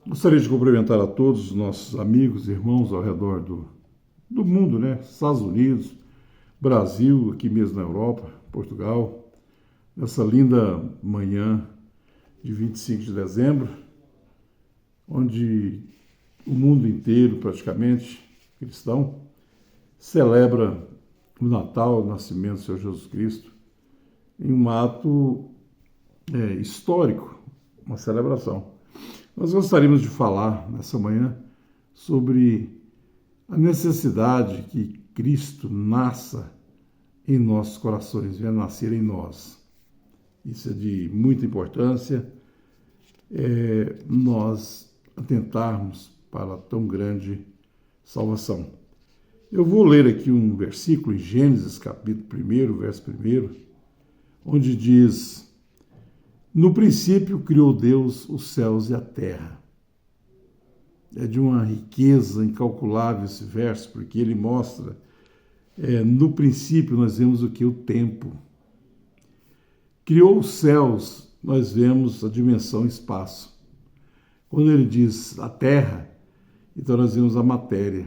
Gostaria de cumprimentar a todos os nossos amigos e irmãos ao redor do mundo, né? Estados Unidos, Brasil, aqui mesmo na Europa, Portugal, nessa linda manhã de 25 de dezembro, onde o mundo inteiro, praticamente, cristão, celebra o Natal, o nascimento do Senhor Jesus Cristo, em um ato histórico, uma celebração. Nós gostaríamos de falar nessa manhã sobre a necessidade que Cristo nasça em nossos corações, venha nascer em nós. Isso é de muita importância, nós atentarmos para tão grande salvação. Eu vou ler aqui um versículo em Gênesis, capítulo 1, verso 1, onde diz: no princípio criou Deus os céus e a terra. É de uma riqueza incalculável esse verso, porque ele mostra, no princípio nós vemos o que? O tempo. Criou os céus, nós vemos a dimensão espaço. Quando ele diz a terra, então nós vemos a matéria.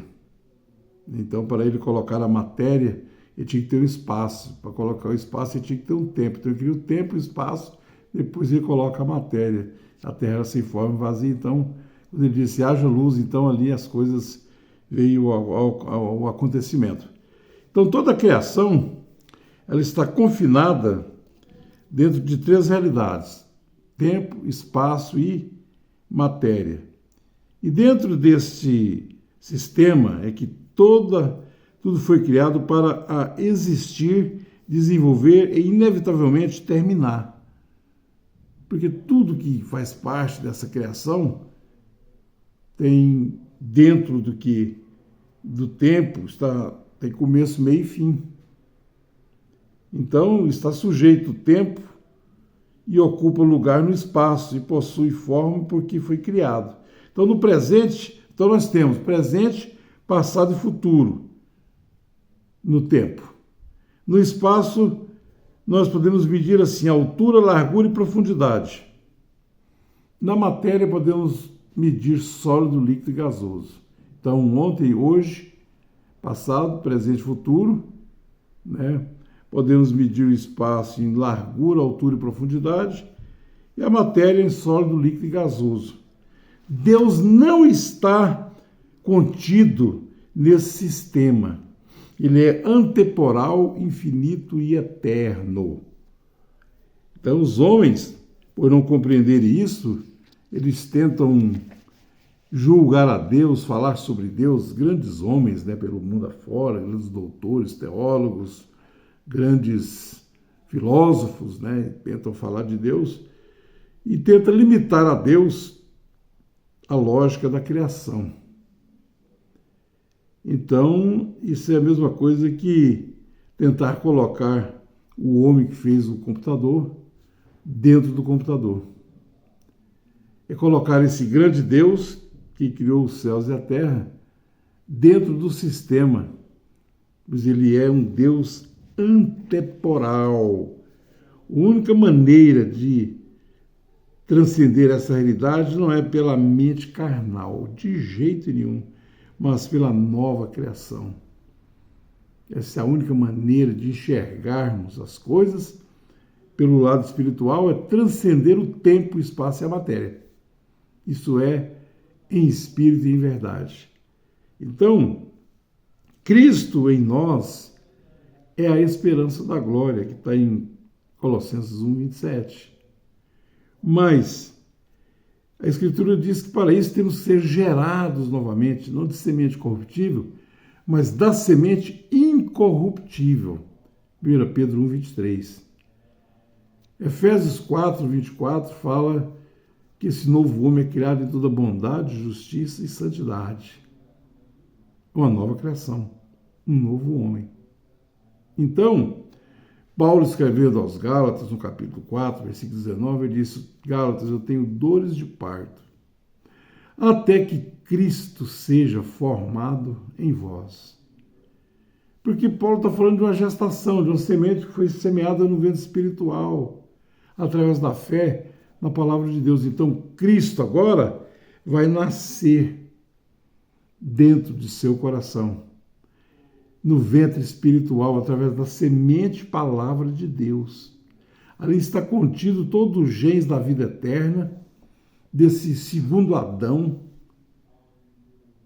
Então, para ele colocar a matéria, ele tinha que ter um espaço. Para colocar o espaço, ele tinha que ter um tempo. Então, ele cria o tempo e o espaço, depois ele coloca a matéria. A terra era sem forma, vazia. Então, quando ele disse haja luz, então ali as coisas veio ao acontecimento. Então, toda a criação, ela está confinada dentro de três realidades: tempo, espaço e matéria. E dentro deste sistema é que tudo foi criado para existir, desenvolver e inevitavelmente terminar. Porque tudo que faz parte dessa criação tem dentro do tempo, tem começo, meio e fim. Então está sujeito ao tempo e ocupa lugar no espaço e possui forma porque foi criado. Então no presente, então nós temos presente, passado e futuro no tempo. No espaço, nós podemos medir assim altura, largura e profundidade. Na matéria, podemos medir sólido, líquido e gasoso. Então, ontem, hoje, passado, presente e futuro, né? Podemos medir o espaço em largura, altura e profundidade, e a matéria em sólido, líquido e gasoso. Deus não está contido nesse sistema. Ele é antemporal, infinito e eterno. Então, os homens, por não compreenderem isso, eles tentam julgar a Deus, falar sobre Deus, grandes homens, né, pelo mundo afora, grandes doutores, teólogos, grandes filósofos, né, tentam falar de Deus e tentam limitar a Deus a lógica da criação. Então, isso é a mesma coisa que tentar colocar o homem que fez o computador dentro do computador. É colocar esse grande Deus que criou os céus e a terra dentro do sistema, pois ele é um Deus antemporal. A única maneira de transcender essa realidade não é pela mente carnal, de jeito nenhum, mas pela nova criação. Essa é a única maneira de enxergarmos as coisas pelo lado espiritual, é transcender o tempo, o espaço e a matéria. Isso é em espírito e em verdade. Então, Cristo em nós é a esperança da glória, que está em Colossenses 1, 27. Mas a Escritura diz que para isso temos que ser gerados novamente, não de semente corruptível, mas da semente incorruptível. 1 Pedro 1, 23. Efésios 4, 24 fala que esse novo homem é criado em toda bondade, justiça e santidade. Uma nova criação, um novo homem. Então, Paulo escrevendo aos Gálatas, no capítulo 4, versículo 19, ele disse: Gálatas, eu tenho dores de parto, até que Cristo seja formado em vós. Porque Paulo está falando de uma gestação, de uma semente que foi semeada no ventre espiritual, através da fé na palavra de Deus. Então, Cristo agora vai nascer dentro de seu coração, no ventre espiritual, através da semente palavra de Deus. Ali está contido todos os genes da vida eterna, desse segundo Adão,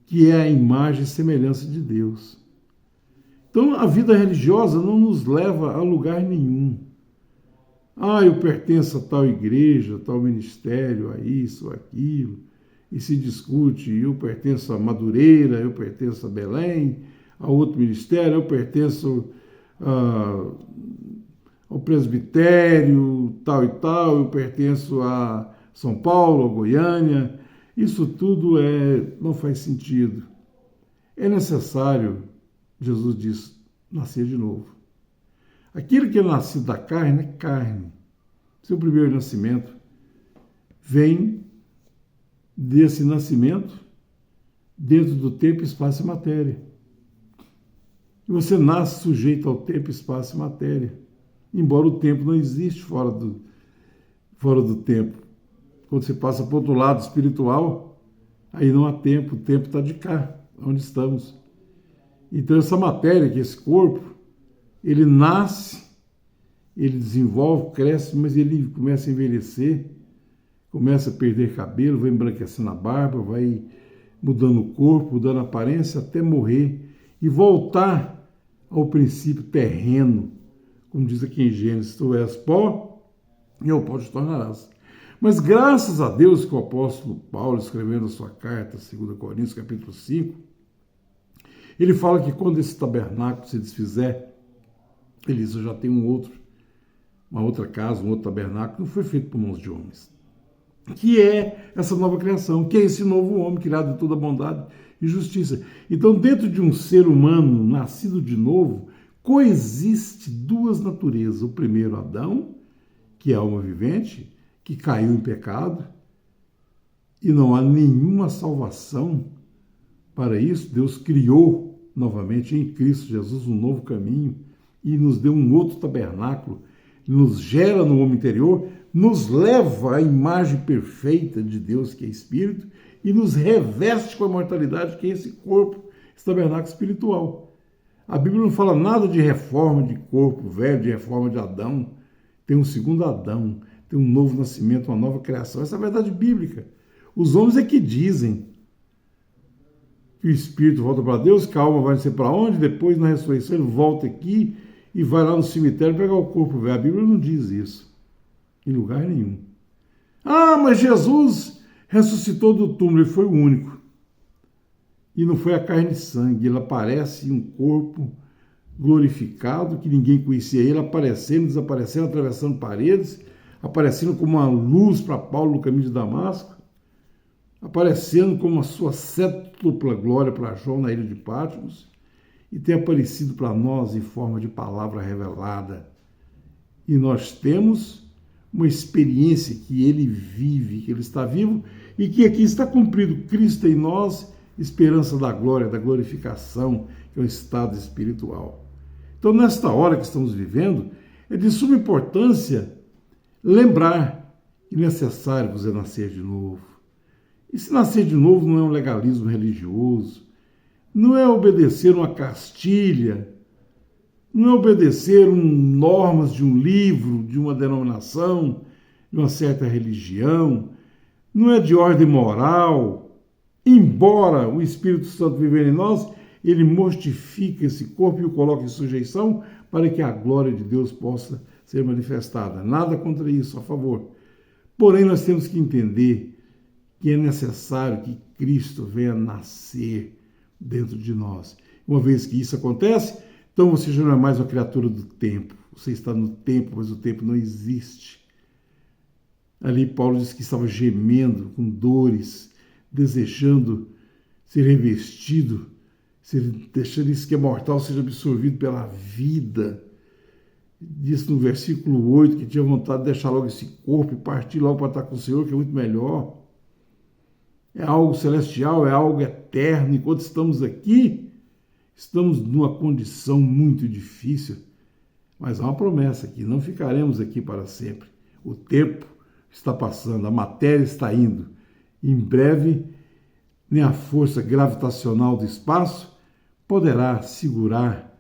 que é a imagem e semelhança de Deus. Então, a vida religiosa não nos leva a lugar nenhum. Eu pertenço a tal igreja, a tal ministério, a isso, a aquilo, e se discute, eu pertenço a Madureira, eu pertenço a Belém, a outro ministério, eu pertenço ao presbitério, tal e tal, eu pertenço a São Paulo, a Goiânia. Isso tudo não faz sentido. É necessário, Jesus diz, nascer de novo. Aquilo que é nascido da carne é carne. Seu primeiro nascimento vem desse nascimento dentro do tempo, espaço e matéria. E você nasce sujeito ao tempo, espaço e matéria. Embora o tempo não existe fora do tempo. Quando você passa para o outro lado espiritual, aí não há tempo, o tempo está de cá, onde estamos. Então essa matéria, que é esse corpo, ele nasce, ele desenvolve, cresce, mas ele começa a envelhecer, começa a perder cabelo, vai embranquecendo a barba, vai mudando o corpo, mudando a aparência, até morrer e voltar ao princípio terreno, como diz aqui em Gênesis, tu és pó e ao pó te tornarás. Mas graças a Deus que o apóstolo Paulo, escrevendo a sua carta, 2 Coríntios, capítulo 5, ele fala que quando esse tabernáculo se desfizer, ele diz, eu já tenho uma outra casa, um outro tabernáculo, não foi feito por mãos de homens. Que é essa nova criação, que é esse novo homem criado de toda bondade e justiça. Então, dentro de um ser humano nascido de novo, coexiste duas naturezas. O primeiro, Adão, que é a alma vivente, que caiu em pecado, e não há nenhuma salvação para isso. Deus criou novamente em Cristo Jesus um novo caminho e nos deu um outro tabernáculo, nos gera no homem interior, nos leva à imagem perfeita de Deus, que é Espírito, e nos reveste com a mortalidade, que é esse corpo, esse tabernáculo espiritual. A Bíblia não fala nada de reforma de corpo velho, de reforma de Adão. Tem um segundo Adão, tem um novo nascimento, uma nova criação. Essa é a verdade bíblica. Os homens é que dizem que o Espírito volta para Deus, que a alma vai ser para onde, depois na ressurreição ele volta aqui e vai lá no cemitério pegar o corpo velho. A Bíblia não diz isso, em lugar nenhum. Mas Jesus ressuscitou do túmulo, ele foi o único. E não foi a carne e sangue, ele aparece em um corpo glorificado, que ninguém conhecia ele, aparecendo, desaparecendo, atravessando paredes, aparecendo como uma luz para Paulo no caminho de Damasco, aparecendo como a sua sétupla glória para João na ilha de Patmos, e tem aparecido para nós em forma de palavra revelada. E nós temos uma experiência que ele vive, que ele está vivo, e que aqui está cumprido Cristo em nós, esperança da glória, da glorificação, que é um estado espiritual. Então, nesta hora que estamos vivendo, é de suma importância lembrar que é necessário você nascer de novo. E se nascer de novo não é um legalismo religioso, não é obedecer uma cartilha, não é obedecer normas de um livro, de uma denominação, de uma certa religião, não é de ordem moral. Embora o Espírito Santo viver em nós, ele mortifica esse corpo e o coloca em sujeição para que a glória de Deus possa ser manifestada. Nada contra isso, a favor. Porém, nós temos que entender que é necessário que Cristo venha nascer dentro de nós. Uma vez que isso acontece, então você já não é mais uma criatura do tempo. Você está no tempo, mas o tempo não existe. Ali Paulo diz que estava gemendo, com dores, desejando ser revestido, deixando isso que é mortal seja absorvido pela vida. Diz no versículo 8 que tinha vontade de deixar logo esse corpo e partir logo para estar com o Senhor, que é muito melhor. É algo celestial, é algo eterno. Enquanto estamos aqui, estamos numa condição muito difícil, mas há uma promessa aqui, não ficaremos aqui para sempre. O tempo está passando, a matéria está indo, Em breve, nem a força gravitacional do espaço poderá segurar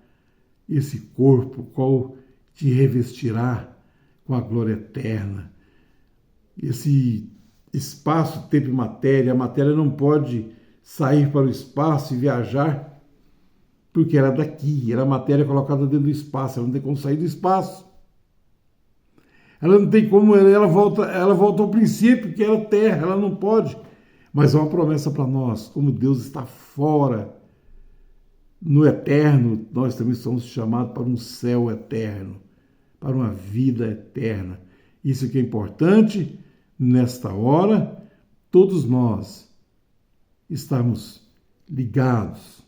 esse corpo, qual te revestirá com a glória eterna. Esse espaço, tempo e matéria, a matéria não pode sair para o espaço e viajar, porque era daqui, era matéria colocada dentro do espaço, ela não tem como sair do espaço. Ela não tem como, ela volta ao princípio, que era terra, ela não pode. Mas é uma promessa para nós, como Deus está fora, no eterno, nós também somos chamados para um céu eterno, para uma vida eterna. Isso que é importante, nesta hora, todos nós estamos ligados,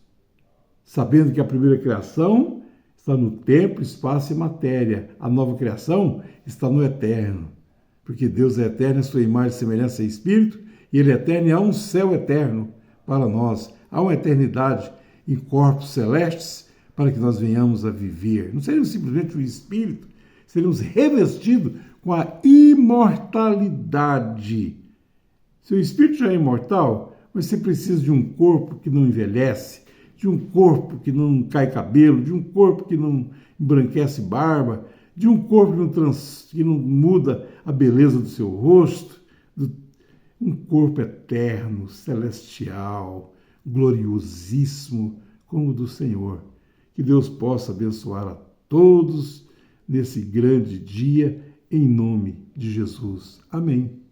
sabendo que a primeira criação está no tempo, espaço e matéria. A nova criação está no eterno, porque Deus é eterno, a sua imagem e semelhança é espírito, e Ele é eterno e há um céu eterno para nós. Há uma eternidade em corpos celestes para que nós venhamos a viver. Não seremos simplesmente um espírito, seremos revestidos com a imortalidade. Se o espírito já é imortal, você precisa de um corpo que não envelhece, de um corpo que não cai cabelo, de um corpo que não embranquece barba, de um corpo que não muda a beleza do seu rosto, um corpo eterno, celestial, gloriosíssimo, como o do Senhor. Que Deus possa abençoar a todos nesse grande dia, em nome de Jesus. Amém.